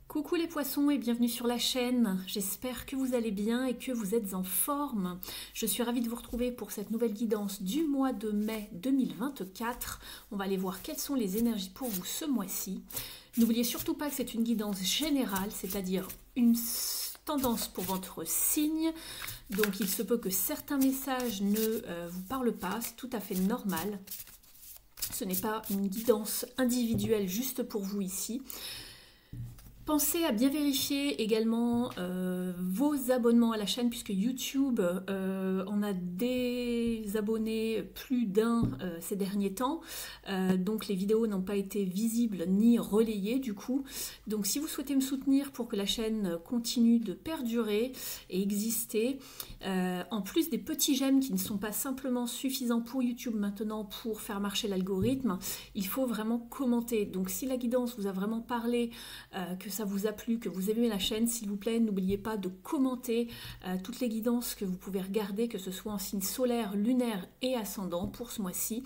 Coucou les poissons et bienvenue sur la chaîne. J'espère que vous allez bien et que vous êtes en forme. Je suis ravie de vous retrouver pour cette nouvelle guidance du mois de mai 2024. On va aller voir quelles sont les énergies pour vous ce mois-ci. N'oubliez surtout pas que c'est une guidance générale, c'est-à-dire une tendance pour votre signe. Donc il se peut que certains messages ne vous parlent pas, c'est tout à fait normal. Ce n'est pas une guidance individuelle juste pour vous ici. Pensez à bien vérifier également vos abonnements à la chaîne puisque YouTube en a désabonné plus d'un ces derniers temps. Donc les vidéos n'ont pas été visibles ni relayées du coup. Donc si vous souhaitez me soutenir pour que la chaîne continue de perdurer et exister, en plus des petits j'aime qui ne sont pas simplement suffisants pour YouTube maintenant pour faire marcher l'algorithme, il faut vraiment commenter. Donc si la guidance vous a vraiment parlé, que ça vous a plu, que vous aimez la chaîne, s'il vous plaît, n'oubliez pas de commenter toutes les guidances que vous pouvez regarder, que ce soit en signe solaire, lunaire et ascendant pour ce mois-ci,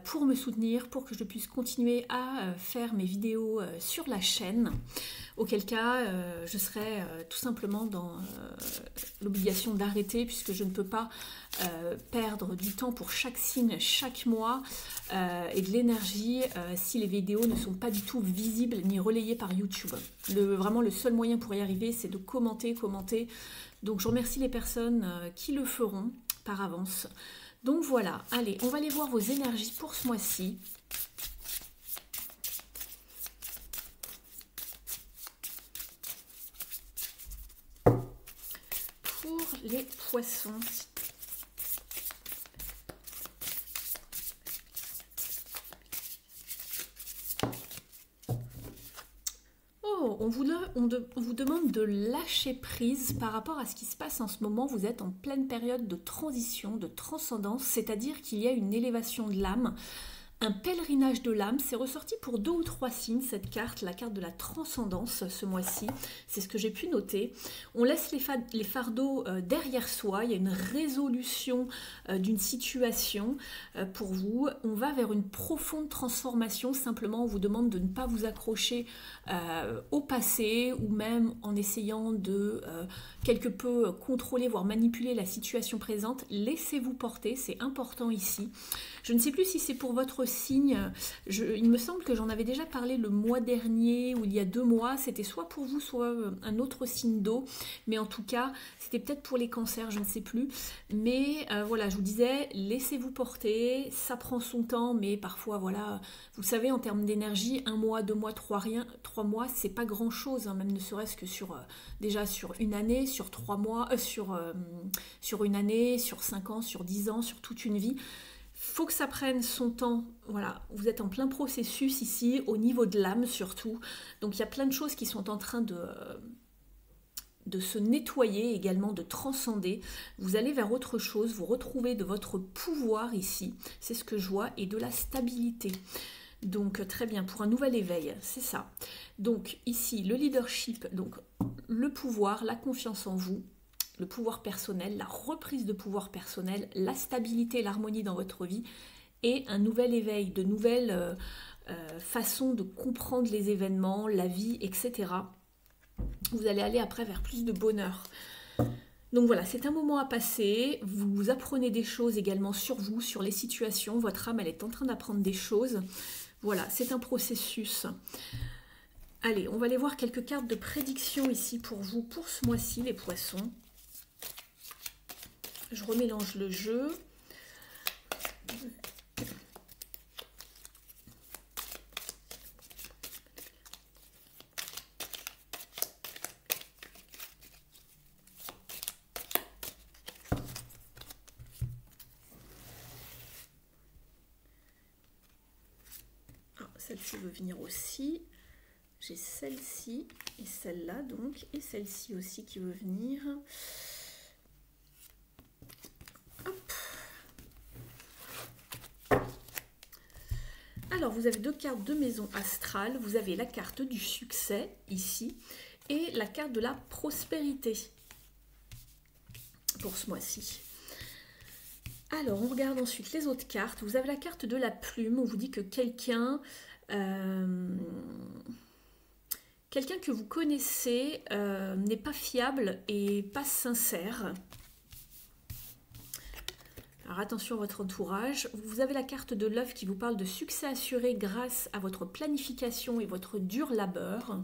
pour me soutenir, pour que je puisse continuer à faire mes vidéos sur la chaîne. Auquel cas, je serai tout simplement dans l'obligation d'arrêter puisque je ne peux pas perdre du temps pour chaque signe, chaque mois et de l'énergie si les vidéos ne sont pas du tout visibles ni relayées par YouTube. Vraiment, le seul moyen pour y arriver, c'est de commenter. Donc, je remercie les personnes qui le feront par avance. Donc voilà, allez, on va aller voir vos énergies pour ce mois-ci. Pour les poissons. Oh, on vous demande de lâcher prise par rapport à ce qui se passe en ce moment. Vous êtes en pleine période de transition, de transcendance, c'est-à-dire qu'il y a une élévation de l'âme. Un pèlerinage de l'âme, c'est ressorti pour 2 ou 3 signes cette carte, la carte de la transcendance ce mois-ci, c'est ce que j'ai pu noter. On laisse les fardeaux derrière soi, il y a une résolution d'une situation pour vous. On va vers une profonde transformation, simplement on vous demande de ne pas vous accrocher au passé ou même en essayant de quelque peu contrôler, voire manipuler la situation présente. Laissez-vous porter, c'est important ici. Je ne sais plus si c'est pour votre signe, il me semble que j'en avais déjà parlé le mois dernier ou il y a 2 mois, c'était soit pour vous, soit un autre signe d'eau, mais en tout cas, c'était peut-être pour les cancers, je ne sais plus. Mais voilà, je vous disais, laissez-vous porter, ça prend son temps, mais parfois, voilà, vous savez, en termes d'énergie, 1 mois, 2 mois, 3 mois, c'est pas grand-chose, hein, même ne serait-ce que déjà sur une année, sur 3 mois, sur une année, sur 5 ans, sur 10 ans, sur toute une vie. Faut que ça prenne son temps, voilà, vous êtes en plein processus ici, au niveau de l'âme surtout, donc il y a plein de choses qui sont en train de se nettoyer, également de transcender. Vous allez vers autre chose, vous retrouvez de votre pouvoir ici, c'est ce que je vois, et de la stabilité. Donc très bien, pour un nouvel éveil, c'est ça. Donc ici, le leadership, donc le pouvoir, la confiance en vous, le pouvoir personnel, la reprise de pouvoir personnel, la stabilité et l'harmonie dans votre vie et un nouvel éveil, de nouvelles façons de comprendre les événements, la vie, etc. Vous allez aller après vers plus de bonheur. Donc voilà, c'est un moment à passer, vous apprenez des choses également sur vous, sur les situations, votre âme elle est en train d'apprendre des choses. Voilà, c'est un processus. Allez, on va aller voir quelques cartes de prédiction ici pour vous, pour ce mois-ci les poissons. Je remélange le jeu. Ah, celle-ci veut venir aussi. J'ai celle-ci et celle-là donc, et celle-ci aussi qui veut venir. Alors, vous avez 2 cartes de maison astrale. Vous avez la carte du succès, ici, et la carte de la prospérité, pour ce mois-ci. Alors, on regarde ensuite les autres cartes. Vous avez la carte de la plume. On vous dit que quelqu'un Quelqu'un que vous connaissez n'est pas fiable et pas sincère. Alors attention à votre entourage. Vous avez la carte de l'œuf qui vous parle de succès assuré grâce à votre planification et votre dur labeur.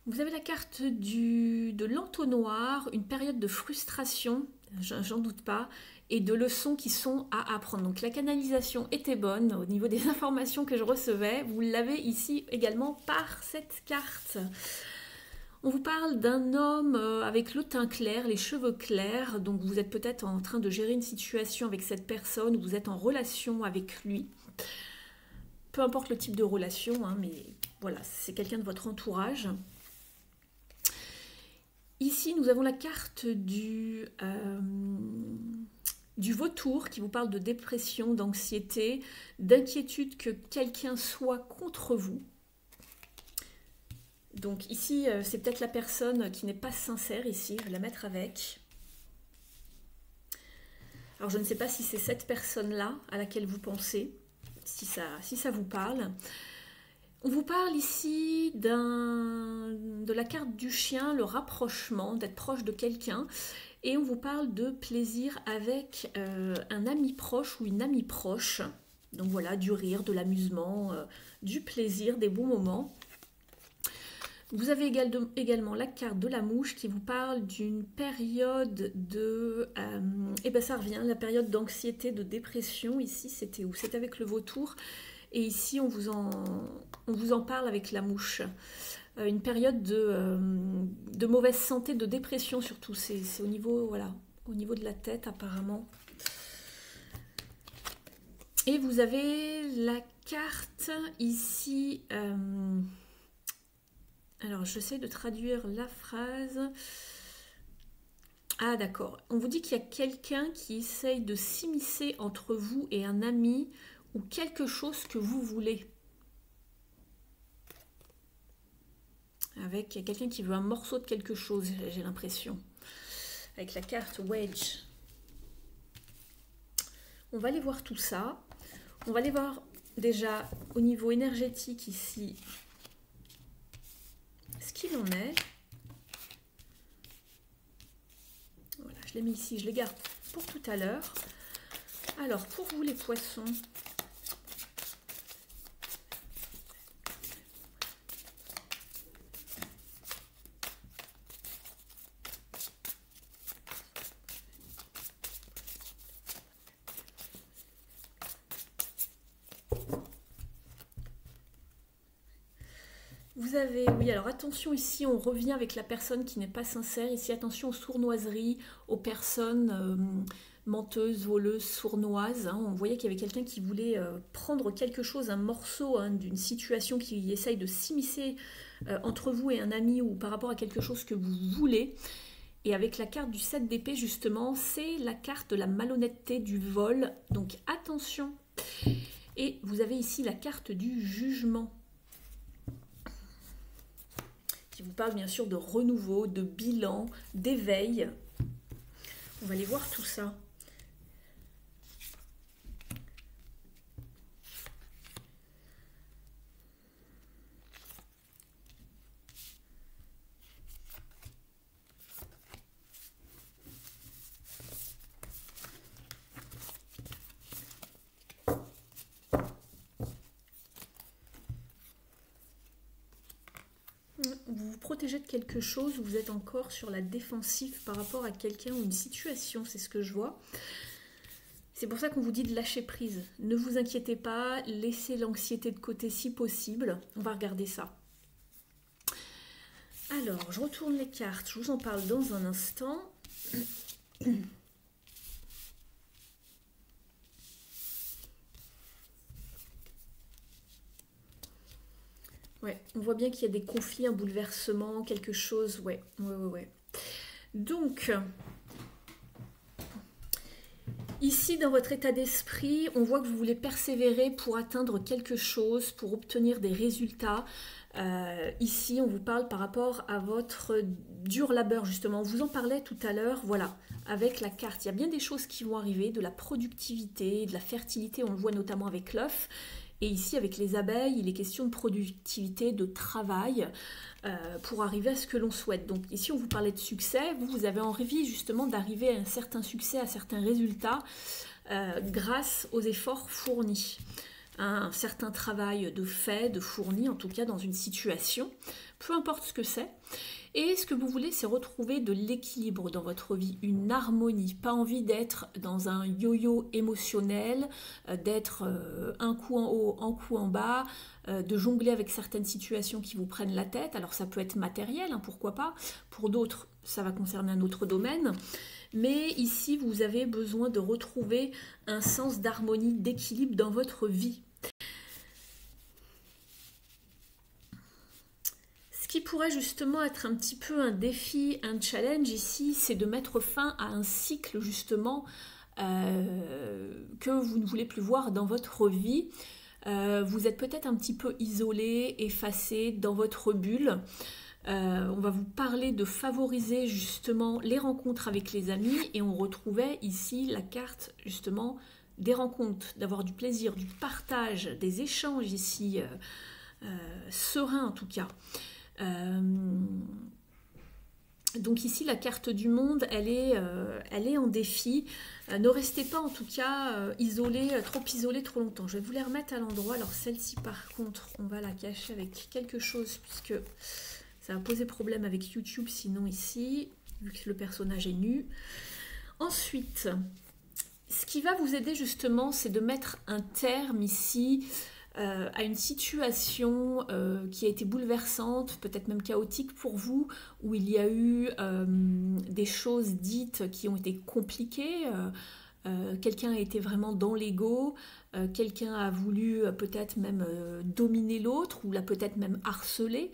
Vous avez la carte de l'entonnoir, une période de frustration, j'en doute pas, et de leçons qui sont à apprendre. Donc la canalisation était bonne au niveau des informations que je recevais. Vous l'avez ici également par cette carte. On vous parle d'un homme avec le teint clair, les cheveux clairs. Donc vous êtes peut-être en train de gérer une situation avec cette personne, vous êtes en relation avec lui. Peu importe le type de relation, hein, mais voilà, c'est quelqu'un de votre entourage. Ici, nous avons la carte du vautour qui vous parle de dépression, d'anxiété, d'inquiétude que quelqu'un soit contre vous. Donc ici, c'est peut-être la personne qui n'est pas sincère ici, je vais la mettre avec. Alors je ne sais pas si c'est cette personne-là à laquelle vous pensez, si ça vous parle. On vous parle ici de la carte du chien, le rapprochement, d'être proche de quelqu'un. Et on vous parle de plaisir avec un ami proche ou une amie proche. Donc voilà, du rire, de l'amusement, du plaisir, des bons moments. Vous avez également la carte de la mouche qui vous parle d'une période de... et bien ça revient, la période d'anxiété, de dépression. Ici, c'était où? C'était avec le vautour. Et ici, on vous en parle avec la mouche. Une période de mauvaise santé, de dépression surtout. C'est au niveau, voilà, au niveau de la tête apparemment. Et vous avez la carte ici. Alors, j'essaie de traduire la phrase. Ah d'accord. On vous dit qu'il y a quelqu'un qui essaye de s'immiscer entre vous et un ami ou quelque chose que vous voulez. Avec quelqu'un qui veut un morceau de quelque chose, j'ai l'impression. Avec la carte Wedge. On va aller voir tout ça. On va aller voir déjà au niveau énergétique ici ce qu'il en est. Voilà, je l'ai mis ici, je les garde pour tout à l'heure. Alors, pour vous les poissons, vous avez, oui, alors attention ici, on revient avec la personne qui n'est pas sincère. Ici, attention aux sournoiseries, aux personnes menteuses, voleuses, sournoises. Hein. On voyait qu'il y avait quelqu'un qui voulait prendre quelque chose, un morceau hein, d'une situation qui essaye de s'immiscer entre vous et un ami ou par rapport à quelque chose que vous voulez. Et avec la carte du 7 d'épée, justement, c'est la carte de la malhonnêteté, du vol. Donc attention. Et vous avez ici la carte du jugement, qui vous parle bien sûr de renouveau, de bilan, d'éveil. On va aller voir tout ça. Vous vous protégez de quelque chose, vous êtes encore sur la défensive par rapport à quelqu'un ou une situation, c'est ce que je vois. C'est pour ça qu'on vous dit de lâcher prise. Ne vous inquiétez pas, laissez l'anxiété de côté si possible. On va regarder ça. Alors, je retourne les cartes, je vous en parle dans un instant. Ouais, on voit bien qu'il y a des conflits, un bouleversement, quelque chose. Ouais. Donc, ici, dans votre état d'esprit, on voit que vous voulez persévérer pour atteindre quelque chose, pour obtenir des résultats. Ici, on vous parle par rapport à votre dur labeur, justement. On vous en parlait tout à l'heure, voilà, avec la carte. Il y a bien des choses qui vont arriver, de la productivité, de la fertilité, on le voit notamment avec l'œuf. Et ici, avec les abeilles, il est question de productivité, de travail, pour arriver à ce que l'on souhaite. Donc ici, on vous parlait de succès. Vous avez envie justement d'arriver à un certain succès, à certains résultats, grâce aux efforts fournis. Un certain travail de fait, de fourni, en tout cas dans une situation, peu importe ce que c'est. Et ce que vous voulez, c'est retrouver de l'équilibre dans votre vie, une harmonie. Pas envie d'être dans un yo-yo émotionnel, d'être un coup en haut, un coup en bas, de jongler avec certaines situations qui vous prennent la tête. Alors ça peut être matériel, hein, pourquoi pas. Pour d'autres, ça va concerner un autre domaine. Mais ici, vous avez besoin de retrouver un sens d'harmonie, d'équilibre dans votre vie. Ce qui pourrait justement être un petit peu un défi, un challenge ici, c'est de mettre fin à un cycle justement que vous ne voulez plus voir dans votre vie. Vous êtes peut-être un petit peu isolé, effacé dans votre bulle. On va vous parler de favoriser justement les rencontres avec les amis et on retrouvait ici la carte justement des rencontres, d'avoir du plaisir, du partage, des échanges ici, sereins en tout cas. Donc ici la carte du monde elle est en défi. Ne restez pas en tout cas trop isolé trop longtemps. Je vais vous les remettre à l'endroit. Alors celle-ci par contre on va la cacher avec quelque chose puisque ça va poser problème avec YouTube sinon ici vu que le personnage est nu. Ensuite ce qui va vous aider justement c'est de mettre un terme ici à une situation qui a été bouleversante, peut-être même chaotique pour vous, où il y a eu des choses dites qui ont été compliquées. Quelqu'un a été vraiment dans l'ego, quelqu'un a voulu peut-être même dominer l'autre, ou l'a peut-être même harcelé.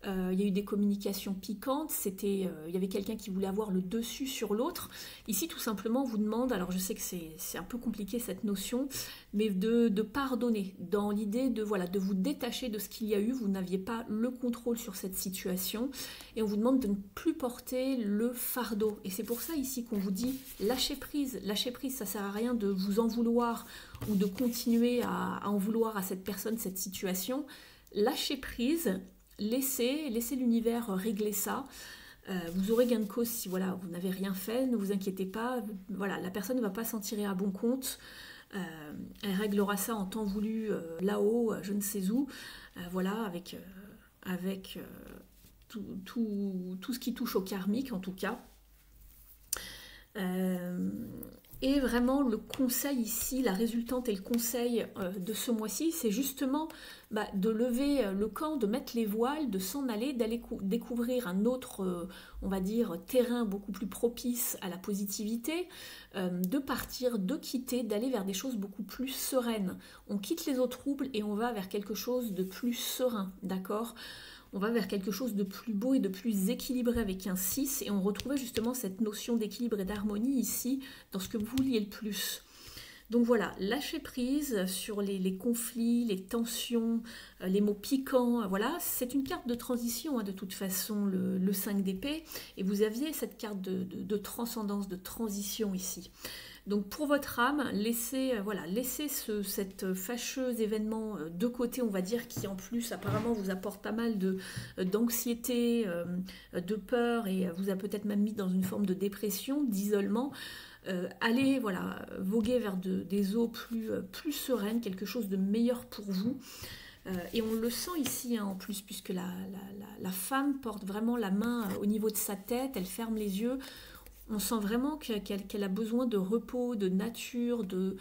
Il y a eu des communications piquantes, il y avait quelqu'un qui voulait avoir le dessus sur l'autre. Ici, tout simplement, on vous demande, alors je sais que c'est un peu compliqué cette notion, mais de pardonner, dans l'idée de vous détacher de ce qu'il y a eu. Vous n'aviez pas le contrôle sur cette situation, et on vous demande de ne plus porter le fardeau. Et c'est pour ça ici qu'on vous dit lâchez prise, ça sert à rien de vous en vouloir ou de continuer à en vouloir à cette personne, cette situation. Lâchez prise. Laissez l'univers régler ça. Vous aurez gain de cause si vous n'avez rien fait, ne vous inquiétez pas. La personne ne va pas s'en tirer à bon compte. Elle réglera ça en temps voulu là-haut, je ne sais où. Avec tout ce qui touche au karmique en tout cas. Et vraiment le conseil ici, la résultante et le conseil de ce mois-ci, c'est justement de lever le camp, de mettre les voiles, de s'en aller, d'aller découvrir un autre, on va dire, terrain beaucoup plus propice à la positivité, de partir, de quitter, d'aller vers des choses beaucoup plus sereines. On quitte les eaux troubles et on va vers quelque chose de plus serein, d'accord ? On va vers quelque chose de plus beau et de plus équilibré avec un 6 et on retrouvait justement cette notion d'équilibre et d'harmonie ici dans ce que vous vouliez le plus. Donc voilà, lâchez prise sur les conflits, les tensions, les mots piquants, voilà. C'est une carte de transition de toute façon, le 5 d'épée, et vous aviez cette carte de transcendance, de transition ici. Donc pour votre âme, laissez cet fâcheux événement de côté, on va dire, qui en plus apparemment vous apporte pas mal d'anxiété, de peur et vous a peut-être même mis dans une forme de dépression, d'isolement. Allez voguer vers des eaux plus sereines, quelque chose de meilleur pour vous. Et on le sent ici en plus, puisque la femme porte vraiment la main au niveau de sa tête, elle ferme les yeux. On sent vraiment qu'elle a besoin de repos, de nature, de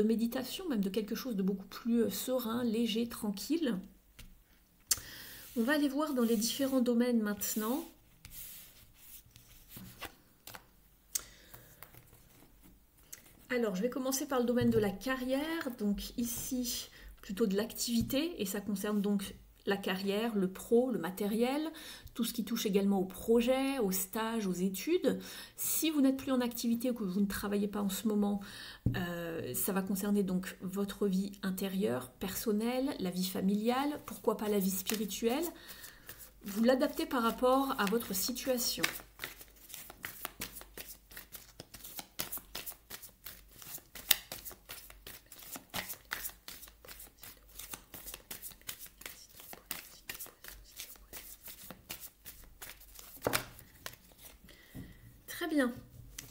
méditation, même de quelque chose de beaucoup plus serein, léger, tranquille. On va aller voir dans les différents domaines maintenant. Alors, je vais commencer par le domaine de la carrière. Donc ici, plutôt de l'activité, et ça concerne donc la carrière, le pro, le matériel, tout ce qui touche également au projet, aux stages, aux études. Si vous n'êtes plus en activité ou que vous ne travaillez pas en ce moment, ça va concerner donc votre vie intérieure, personnelle, la vie familiale, pourquoi pas la vie spirituelle. Vous l'adaptez par rapport à votre situation. Très bien.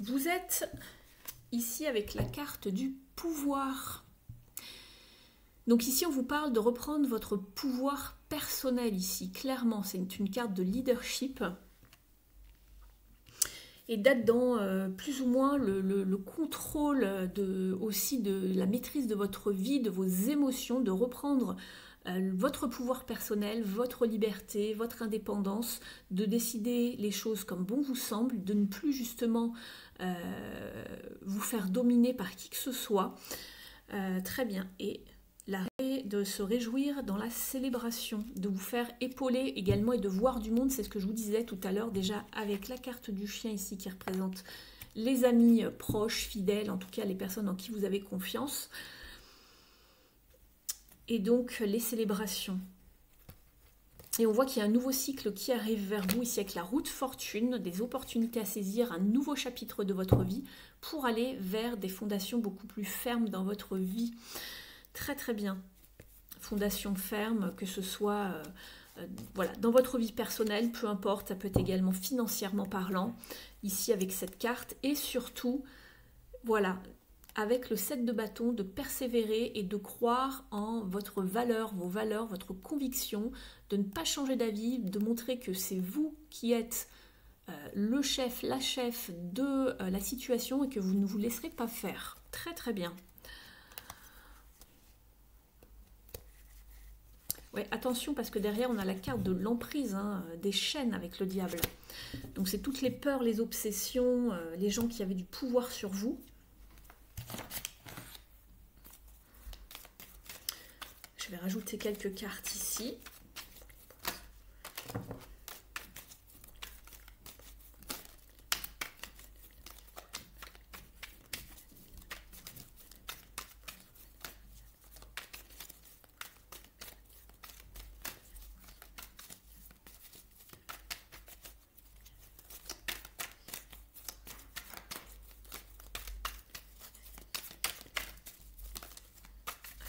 Vous êtes ici avec la carte du pouvoir. Donc ici, on vous parle de reprendre votre pouvoir personnel ici. Clairement, c'est une carte de leadership. Et d'être dans plus ou moins le contrôle aussi de la maîtrise de votre vie, de vos émotions, de reprendre votre pouvoir personnel, votre liberté, votre indépendance, de décider les choses comme bon vous semble, de ne plus justement vous faire dominer par qui que ce soit. Très bien. Et de se réjouir dans la célébration, de vous faire épauler également et de voir du monde, c'est ce que je vous disais tout à l'heure déjà avec la carte du chien ici qui représente les amis proches, fidèles, en tout cas les personnes en qui vous avez confiance. Et donc les célébrations. Et on voit qu'il y a un nouveau cycle qui arrive vers vous ici avec la route fortune, des opportunités à saisir, un nouveau chapitre de votre vie pour aller vers des fondations beaucoup plus fermes dans votre vie. Très très bien. Fondation ferme, que ce soit voilà, dans votre vie personnelle, peu importe, ça peut être également financièrement parlant, ici avec cette carte, et surtout, voilà, avec le 7 de bâton, de persévérer et de croire en votre valeur, vos valeurs, votre conviction, de ne pas changer d'avis, de montrer que c'est vous qui êtes le chef, la chef de la situation et que vous ne vous laisserez pas faire. Très très bien. Ouais, attention parce que derrière on a la carte de l'emprise, hein, des chaînes avec le diable. Donc c'est toutes les peurs, les obsessions, les gens qui avaient du pouvoir sur vous. Je vais rajouter quelques cartes ici.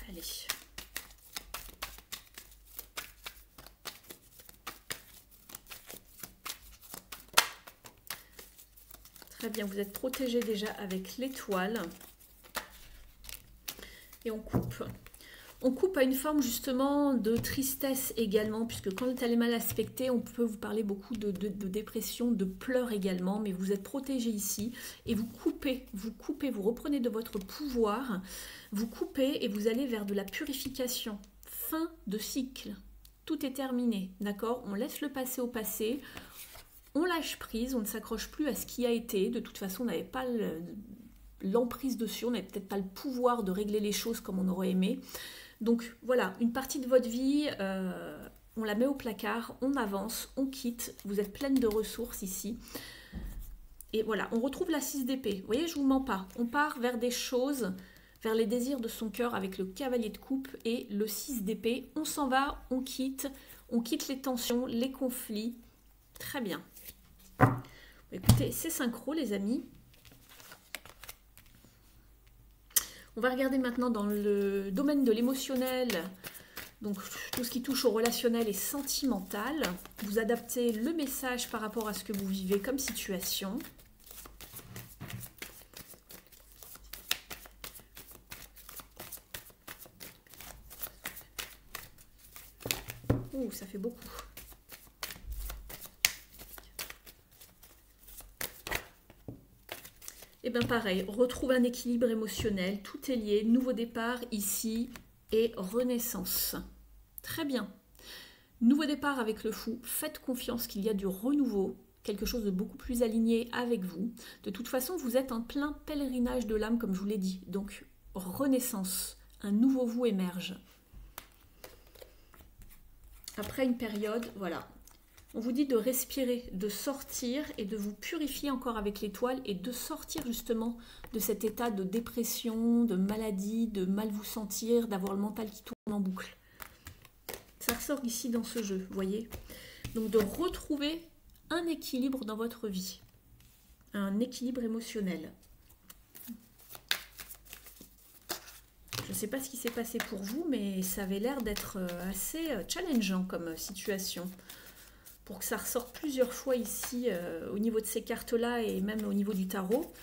Allez. Très bien, vous êtes protégé déjà avec l'étoile. Et on coupe. On coupe à une forme justement de tristesse également, puisque quand elle est mal aspectée, on peut vous parler beaucoup de dépression, de pleurs également, mais vous êtes protégé ici et vous coupez, vous reprenez de votre pouvoir, vous coupez et vous allez vers de la purification. Fin de cycle. Tout est terminé, d'accord? On laisse le passé au passé, on lâche prise, on ne s'accroche plus à ce qui a été. De toute façon, on n'avait pas l'emprise dessus, on n'avait peut-être pas le pouvoir de régler les choses comme on aurait aimé. Donc voilà, une partie de votre vie, on la met au placard, on avance, on quitte, vous êtes pleine de ressources ici. Et voilà, on retrouve la 6 d'épée. Vous voyez, je ne vous mens pas. On part vers des choses, vers les désirs de son cœur avec le cavalier de coupe et le 6 d'épée. On s'en va, on quitte les tensions, les conflits. Très bien. Écoutez, c'est synchro les amis. On va regarder maintenant dans le domaine de l'émotionnel, donc tout ce qui touche au relationnel et sentimental. Vous adaptez le message par rapport à ce que vous vivez comme situation. Ouh, ça fait beaucoup. Et bien pareil, retrouve un équilibre émotionnel, tout est lié, nouveau départ ici et renaissance. Très bien. Nouveau départ avec le fou, faites confiance qu'il y a du renouveau, quelque chose de beaucoup plus aligné avec vous. De toute façon, vous êtes en plein pèlerinage de l'âme comme je vous l'ai dit, donc renaissance, un nouveau vous émerge. Après une période, voilà. On vous dit de respirer, de sortir et de vous purifier encore avec l'étoile et de sortir justement de cet état de dépression, de maladie, de mal vous sentir, d'avoir le mental qui tourne en boucle. Ça ressort ici dans ce jeu, vous voyez. Donc de retrouver un équilibre dans votre vie, un équilibre émotionnel. Je ne sais pas ce qui s'est passé pour vous, mais ça avait l'air d'être assez challengeant comme situation. pour que ça ressorte plusieurs fois ici au niveau de ces cartes-là et même au niveau du tarot.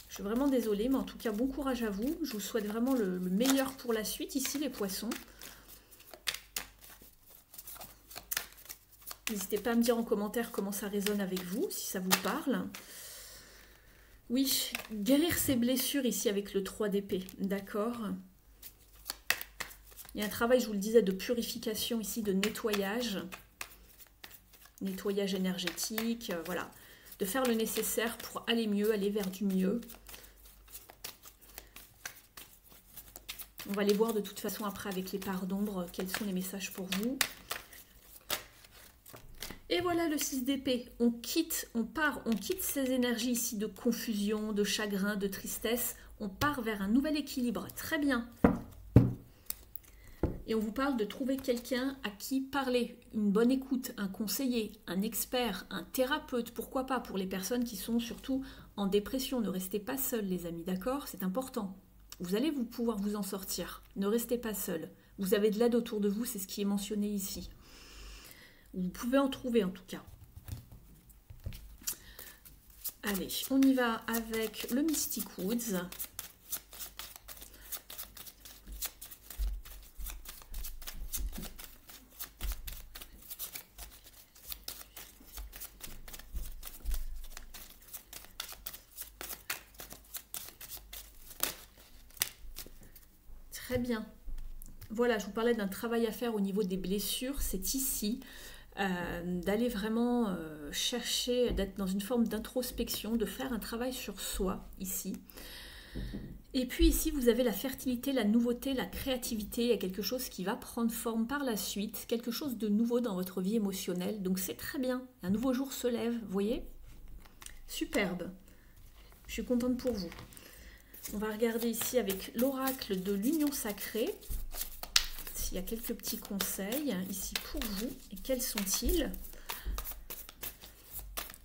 Je suis vraiment désolée, mais en tout cas, bon courage à vous. Je vous souhaite vraiment le meilleur pour la suite ici, les poissons. N'hésitez pas à me dire en commentaire comment ça résonne avec vous, si ça vous parle. Oui, guérir ses blessures ici avec le 3 d'épée, d'accord. Il y a un travail, je vous le disais, de purification ici, de nettoyage. Nettoyage énergétique, voilà. De faire le nécessaire pour aller mieux, aller vers du mieux. On va les voir de toute façon après avec les parts d'ombre, quels sont les messages pour vous. Et voilà le 6 d'épée. On quitte ces énergies ici de confusion, de chagrin, de tristesse. On part vers un nouvel équilibre. Très bien. Et on vous parle de trouver quelqu'un à qui parler. Une bonne écoute, un conseiller, un expert, un thérapeute. Pourquoi pas pour les personnes qui sont surtout en dépression. Ne restez pas seuls les amis, d'accord? C'est important. Vous allez pouvoir vous en sortir. Ne restez pas seuls. Vous avez de l'aide autour de vous, c'est ce qui est mentionné ici. Vous pouvez en trouver en tout cas. Allez, on y va avec le Mystic Woods. Très bien. Voilà, je vous parlais d'un travail à faire au niveau des blessures. C'est ici. D'aller vraiment chercher, d'être dans une forme d'introspection, de faire un travail sur soi, ici. Et puis ici, vous avez la fertilité, la nouveauté, la créativité. Il y a quelque chose qui va prendre forme par la suite, quelque chose de nouveau dans votre vie émotionnelle. Donc c'est très bien. Un nouveau jour se lève, vous voyez? Superbe. Je suis contente pour vous. On va regarder ici avec l'oracle de l'union sacrée. Il y a quelques petits conseils ici pour vous. Et quels sont-ils?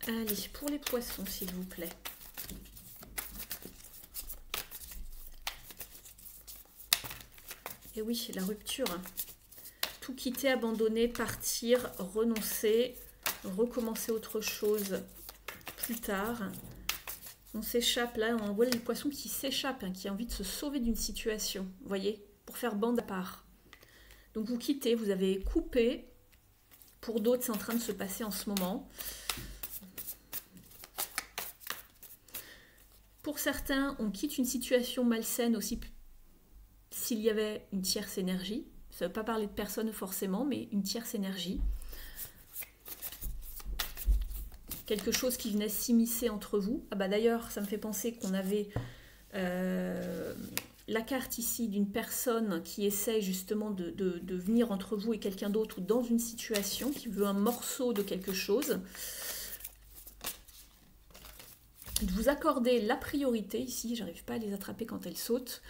Allez, pour les poissons, s'il vous plaît. Et oui, la rupture. Tout quitter, abandonner, partir, renoncer, recommencer autre chose plus tard. On s'échappe, là, on voit les poissons qui s'échappent, hein, qui ont envie de se sauver d'une situation, vous voyez, pour faire bande à part. Donc vous quittez, vous avez coupé. Pour d'autres, c'est en train de se passer en ce moment. Pour certains, on quitte une situation malsaine aussi s'il y avait une tierce énergie. Ça ne veut pas parler de personne forcément, mais une tierce énergie. Quelque chose qui venait s'immiscer entre vous. Ah bah d'ailleurs, ça me fait penser qu'on avait... la carte ici d'une personne qui essaie justement de venir entre vous et quelqu'un d'autre ou dans une situation, qui veut un morceau de quelque chose. De vous accorder la priorité ici, j'arrive pas à les attraper quand elles sautent.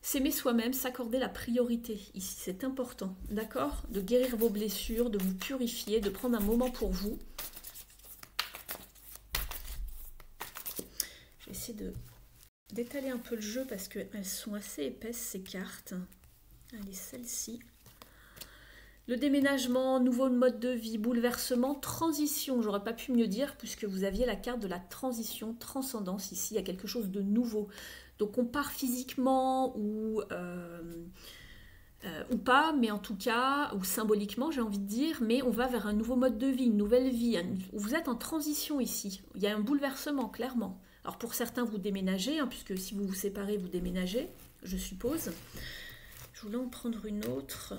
S'aimer soi-même, s'accorder la priorité ici, c'est important, d'accord? De guérir vos blessures, de vous purifier, de prendre un moment pour vous. Je vais essayer d'étaler un peu le jeu parce qu'elles sont assez épaisses ces cartes. Allez, celle-ci. Le déménagement, nouveau mode de vie, bouleversement, transition. J'aurais pas pu mieux dire puisque vous aviez la carte de la transition, transcendance ici. Il y a quelque chose de nouveau. Donc on part physiquement ou pas, mais en tout cas, ou symboliquement j'ai envie de dire, mais on va vers un nouveau mode de vie, une nouvelle vie. Vous êtes en transition ici. Il y a un bouleversement, clairement. Alors pour certains, vous déménagez, hein, puisque si vous vous séparez, vous déménagez, je suppose. Je voulais en prendre une autre.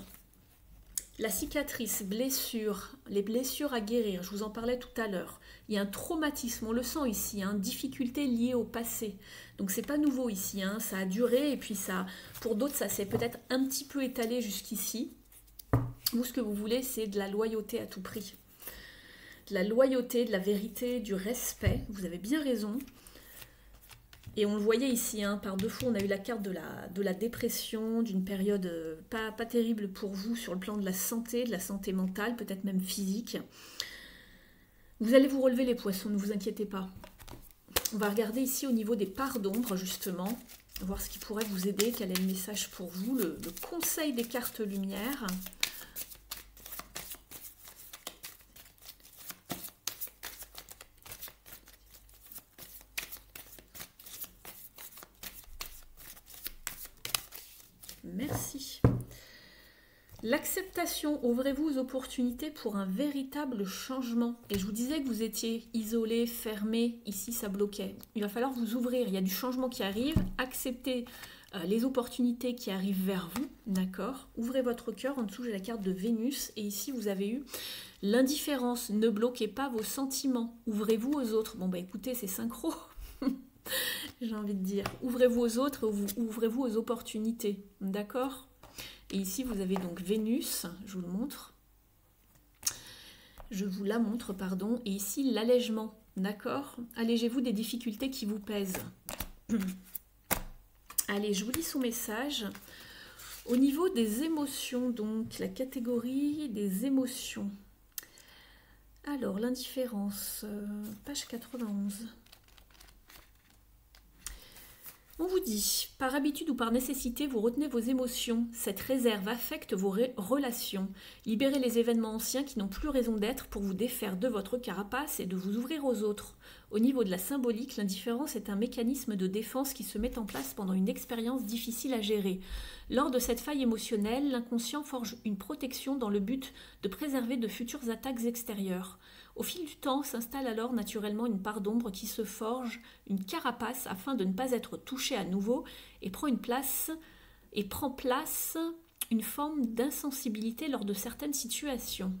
La cicatrice, blessure, les blessures à guérir, je vous en parlais tout à l'heure. Il y a un traumatisme, on le sent ici, hein, difficulté liée au passé. Donc c'est pas nouveau ici, hein, ça a duré et puis ça, pour d'autres, ça s'est peut-être un petit peu étalé jusqu'ici. Vous, ce que vous voulez, c'est de la loyauté à tout prix. De la loyauté, de la vérité, du respect, vous avez bien raison. Et on le voyait ici, hein, par deux fois, on a eu la carte de la dépression, d'une période pas terrible pour vous sur le plan de la santé mentale, peut-être même physique. Vous allez vous relever les poissons, ne vous inquiétez pas. On va regarder ici au niveau des parts d'ombre, justement, voir ce qui pourrait vous aider, quel est le message pour vous, le conseil des cartes lumière. Merci. L'acceptation, ouvrez-vous aux opportunités pour un véritable changement. Et je vous disais que vous étiez isolé, fermé, ici ça bloquait. Il va falloir vous ouvrir, il y a du changement qui arrive, acceptez les opportunités qui arrivent vers vous, d'accord? Ouvrez votre cœur, en dessous j'ai la carte de Vénus, et ici vous avez eu l'indifférence, ne bloquez pas vos sentiments, ouvrez-vous aux autres. Bon bah écoutez, c'est synchro, j'ai envie de dire, ouvrez-vous aux autres, ouvrez-vous aux opportunités, d'accord? Et ici, vous avez donc Vénus, je vous le montre. Je vous la montre, pardon. Et ici, l'allègement, d'accord? Allégez-vous des difficultés qui vous pèsent. Allez, je vous lis son message. Au niveau des émotions, donc, la catégorie des émotions. Alors, l'indifférence, page 91. On vous dit, par habitude ou par nécessité, vous retenez vos émotions. Cette réserve affecte vos relations. Libérez les événements anciens qui n'ont plus raison d'être pour vous défaire de votre carapace et de vous ouvrir aux autres. Au niveau de la symbolique, l'indifférence est un mécanisme de défense qui se met en place pendant une expérience difficile à gérer. Lors de cette faille émotionnelle, l'inconscient forge une protection dans le but de préserver de futures attaques extérieures. Au fil du temps, s'installe alors naturellement une part d'ombre qui se forge, une carapace afin de ne pas être touchée à nouveau et prend place une forme d'insensibilité lors de certaines situations.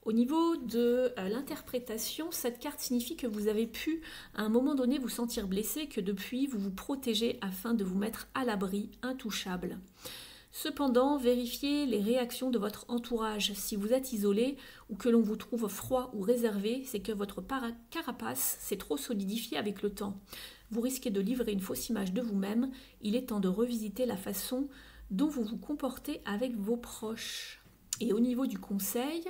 Au niveau de l'interprétation, cette carte signifie que vous avez pu à un moment donné vous sentir blessé et que depuis vous vous protégez afin de vous mettre à l'abri, intouchable. Cependant, vérifiez les réactions de votre entourage. Si vous êtes isolé ou que l'on vous trouve froid ou réservé, c'est que votre carapace s'est trop solidifiée avec le temps. Vous risquez de livrer une fausse image de vous-même. Il est temps de revisiter la façon dont vous vous comportez avec vos proches. Et au niveau du conseil,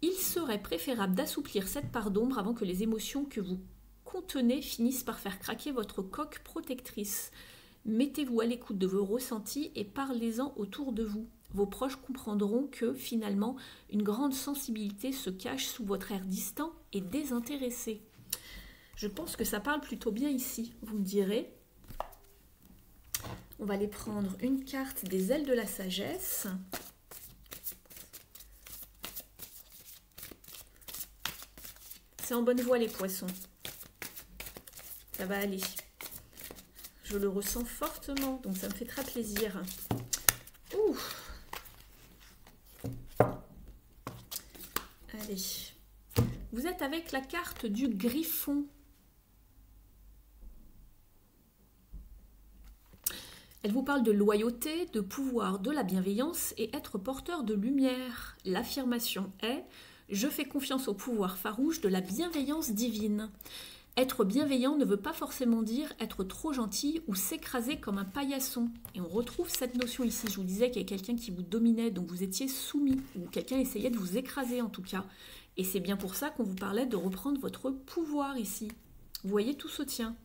il serait préférable d'assouplir cette part d'ombre avant que les émotions que vous contenez finissent par faire craquer votre coque protectrice. Mettez-vous à l'écoute de vos ressentis et parlez-en autour de vous. Vos proches comprendront que, finalement, une grande sensibilité se cache sous votre air distant et désintéressé. Je pense que ça parle plutôt bien ici, vous me direz. On va aller prendre une carte des ailes de la sagesse. C'est en bonne voie les poissons. Ça va aller. Je le ressens fortement, donc ça me fait très plaisir. Ouh. Allez. Vous êtes avec la carte du Griffon. Elle vous parle de loyauté, de pouvoir, de la bienveillance et être porteur de lumière. L'affirmation est « Je fais confiance au pouvoir farouche de la bienveillance divine ». Être bienveillant ne veut pas forcément dire être trop gentil ou s'écraser comme un paillasson. Et on retrouve cette notion ici. Je vous disais qu'il y a quelqu'un qui vous dominait, donc vous étiez soumis, ou quelqu'un essayait de vous écraser en tout cas. Et c'est bien pour ça qu'on vous parlait de reprendre votre pouvoir ici. Vous voyez, tout se tient.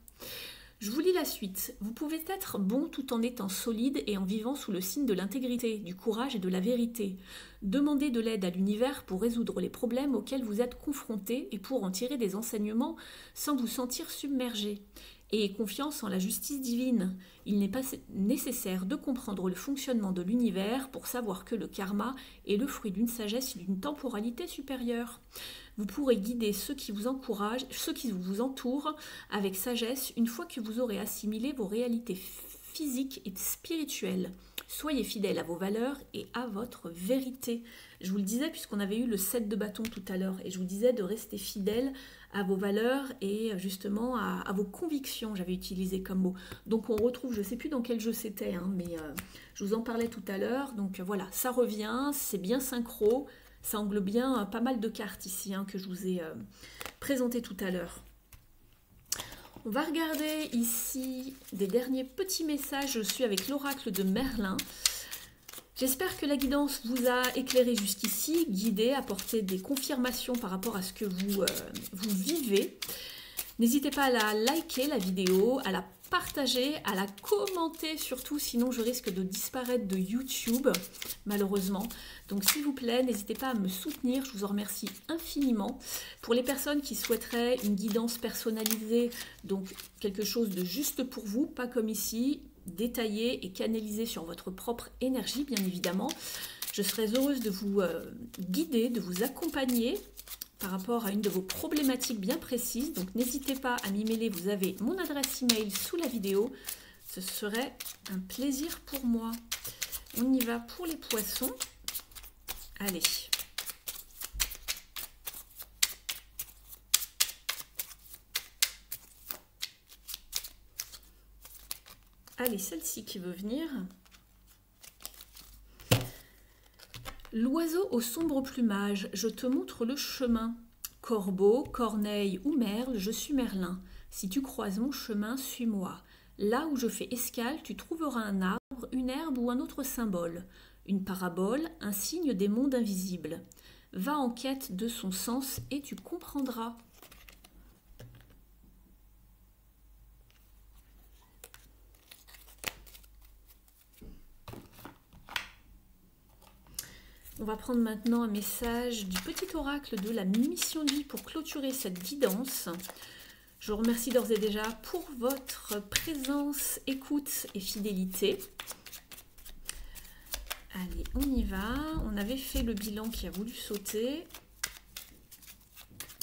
Je vous lis la suite. Vous pouvez être bon tout en étant solide et en vivant sous le signe de l'intégrité, du courage et de la vérité. Demandez de l'aide à l'univers pour résoudre les problèmes auxquels vous êtes confrontés et pour en tirer des enseignements sans vous sentir submergé. Ayez confiance en la justice divine. Il n'est pas nécessaire de comprendre le fonctionnement de l'univers pour savoir que le karma est le fruit d'une sagesse et d'une temporalité supérieure. Vous pourrez guider ceux qui vous encouragent, ceux qui vous entourent avec sagesse une fois que vous aurez assimilé vos réalités physiques et spirituelles. Soyez fidèles à vos valeurs et à votre vérité. Je vous le disais puisqu'on avait eu le 7 de bâton tout à l'heure et je vous disais de rester fidèle à vos valeurs et justement à vos convictions, j'avais utilisé comme mot. Donc on retrouve, je ne sais plus dans quel jeu c'était, hein, mais je vous en parlais tout à l'heure. Donc voilà, ça revient, c'est bien synchro. Ça englobe bien pas mal de cartes ici hein, que je vous ai présentées tout à l'heure. On va regarder ici des derniers petits messages. Je suis avec l'oracle de Merlin. J'espère que la guidance vous a éclairé jusqu'ici, guidé, apporté des confirmations par rapport à ce que vous vivez. N'hésitez pas à la liker, la vidéo, à la partager, à la commenter surtout, sinon je risque de disparaître de YouTube, malheureusement. Donc s'il vous plaît, n'hésitez pas à me soutenir, je vous en remercie infiniment. Pour les personnes qui souhaiteraient une guidance personnalisée, donc quelque chose de juste pour vous, pas comme ici, détailler et canaliser sur votre propre énergie, bien évidemment. Je serais heureuse de vous guider, de vous accompagner par rapport à une de vos problématiques bien précises. Donc n'hésitez pas à m'y mêler, vous avez mon adresse email sous la vidéo. Ce serait un plaisir pour moi. On y va pour les poissons. Allez. Allez, celle-ci qui veut venir. L'oiseau au sombre plumage, je te montre le chemin. Corbeau, corneille ou merle, je suis Merlin. Si tu croises mon chemin, suis-moi. Là où je fais escale, tu trouveras un arbre, une herbe ou un autre symbole. Une parabole, un signe des mondes invisibles. Va en quête de son sens et tu comprendras. On va prendre maintenant un message du petit oracle de la mission de vie pour clôturer cette guidance. Je vous remercie d'ores et déjà pour votre présence, écoute et fidélité. Allez, on y va. On avait fait le bilan qui a voulu sauter.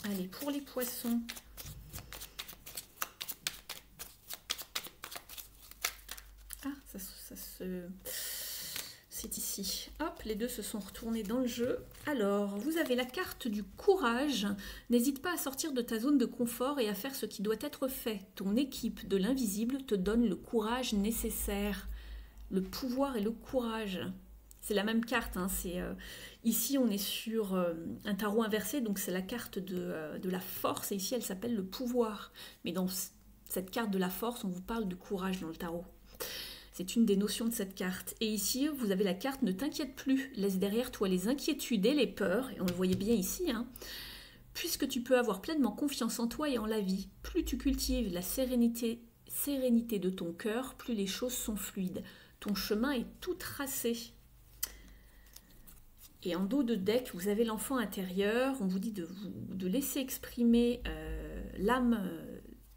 Allez, pour les poissons. Ah, ça se... C'est ici. Hop, les deux se sont retournés dans le jeu. Alors, vous avez la carte du courage. N'hésite pas à sortir de ta zone de confort et à faire ce qui doit être fait. Ton équipe de l'invisible te donne le courage nécessaire. Le pouvoir et le courage. C'est la même carte. Hein. Ici, on est sur un tarot inversé, donc c'est la carte de la force. Et ici, elle s'appelle le pouvoir. Mais dans cette carte de la force, on vous parle de courage dans le tarot. C'est une des notions de cette carte. Et ici, vous avez la carte « Ne t'inquiète plus ». Laisse derrière toi les inquiétudes et les peurs. Et on le voyait bien ici. Hein. Puisque tu peux avoir pleinement confiance en toi et en la vie. Plus tu cultives la sérénité de ton cœur, plus les choses sont fluides. Ton chemin est tout tracé. Et en dos de deck, vous avez l'enfant intérieur. On vous dit de laisser exprimer l'âme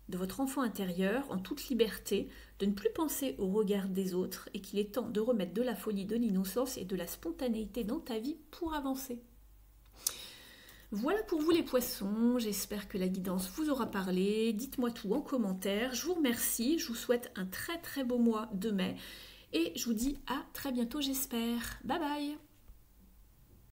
de votre enfant intérieur en toute liberté, de ne plus penser au regard des autres et qu'il est temps de remettre de la folie, de l'innocence et de la spontanéité dans ta vie pour avancer. Voilà pour vous les poissons, j'espère que la guidance vous aura parlé. Dites-moi tout en commentaire, je vous remercie, je vous souhaite un très très beau mois de mai et je vous dis à très bientôt j'espère. Bye bye.